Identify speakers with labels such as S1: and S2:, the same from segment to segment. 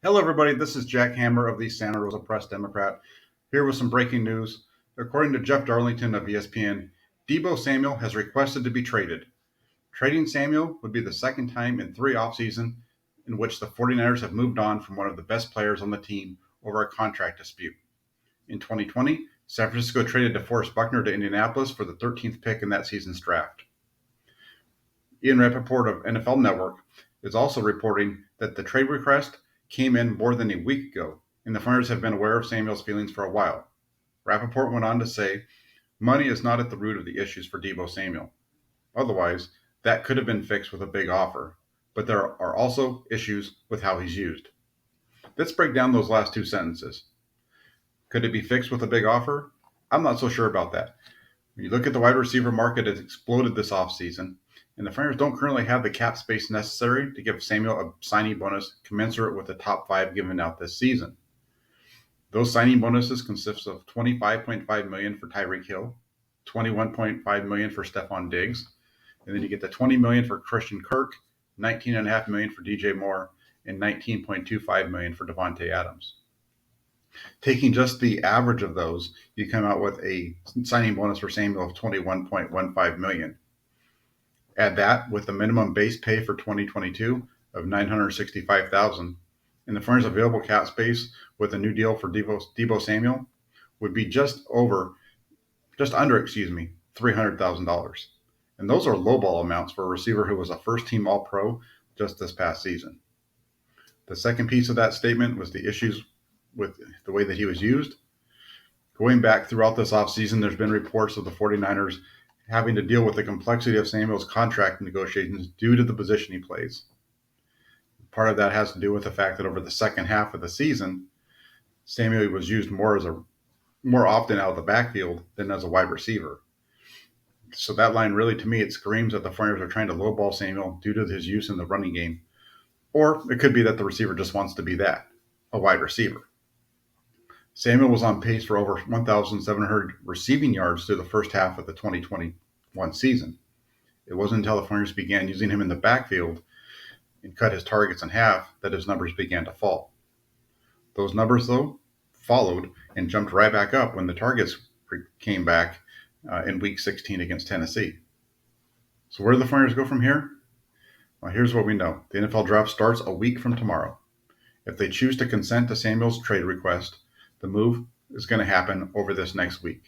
S1: Hello, everybody. This is Jack Hammer of the Santa Rosa Press Democrat, here with some breaking news. According to Jeff Darlington of ESPN, Deebo Samuel has requested to be traded. Trading Samuel would be the second time in 3 offseasons in which the 49ers have moved on from one of the best players on the team over a contract dispute. In 2020, San Francisco traded DeForest Buckner to Indianapolis for the 13th pick in that season's draft. Ian Rappaport of NFL Network is also reporting that the trade request came in more than a week ago, and the Flyers have been aware of Samuel's feelings for a while. Rappaport went on to say, money is not at the root of the issues for Deebo Samuel. Otherwise, that could have been fixed with a big offer, but there are also issues with how he's used. Let's break down those last two sentences. Could it be fixed with a big offer? I'm not so sure about that. When you look at the wide receiver market, it's exploded this offseason, and the Flyers don't currently have the cap space necessary to give Samuel a signing bonus commensurate with the top five given out this season. Those signing bonuses consist of $25.5 million for Tyreek Hill, $21.5 million for Stephon Diggs, and then you get the $20 million for Christian Kirk, $19.5 million for DJ Moore, and $19.25 million for Devontae Adams. Taking just the average of those, you come out with a signing bonus for Samuel of $21.15 million. Add that with the minimum base pay for 2022 of $965,000, and the Flyers' available cap space with a new deal for Deebo Samuel would be just under $300,000. And those are lowball amounts for a receiver who was a first-team All-Pro just this past season. The second piece of that statement was the issues with the way that he was used. Going back throughout this offseason, there's been reports of the 49ers having to deal with the complexity of Samuel's contract negotiations due to the position he plays. Part of that has to do with the fact that over the second half of the season, Samuel was used more often out of the backfield than as a wide receiver. So that line really, to me, it screams that the Flyers are trying to lowball Samuel due to his use in the running game. Or it could be that the receiver just wants to be that, a wide receiver. Samuel was on pace for over 1,700 receiving yards through the first half of the 2021 season. It wasn't until the Flyers began using him in the backfield and cut his targets in half that his numbers began to fall. Those numbers, though, followed and jumped right back up when the targets came back in Week 16 against Tennessee. So where do the Flyers go from here? Well, here's what we know. The NFL draft starts a week from tomorrow. If they choose to consent to Samuel's trade request, the move is going to happen over this next week.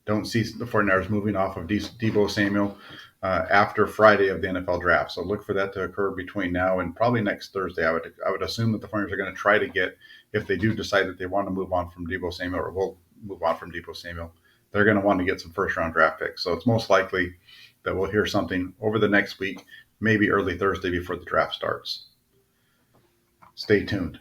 S1: Don't see the 49ers moving off of Deebo Samuel after Friday of the NFL draft. So look for that to occur between now and probably next Thursday. I would assume that the 49ers are going to try to get, if they do decide that they want to move on from Deebo Samuel or will move on from Deebo Samuel, they're going to want to get some first-round draft picks. So it's most likely that we'll hear something over the next week, maybe early Thursday before the draft starts. Stay tuned.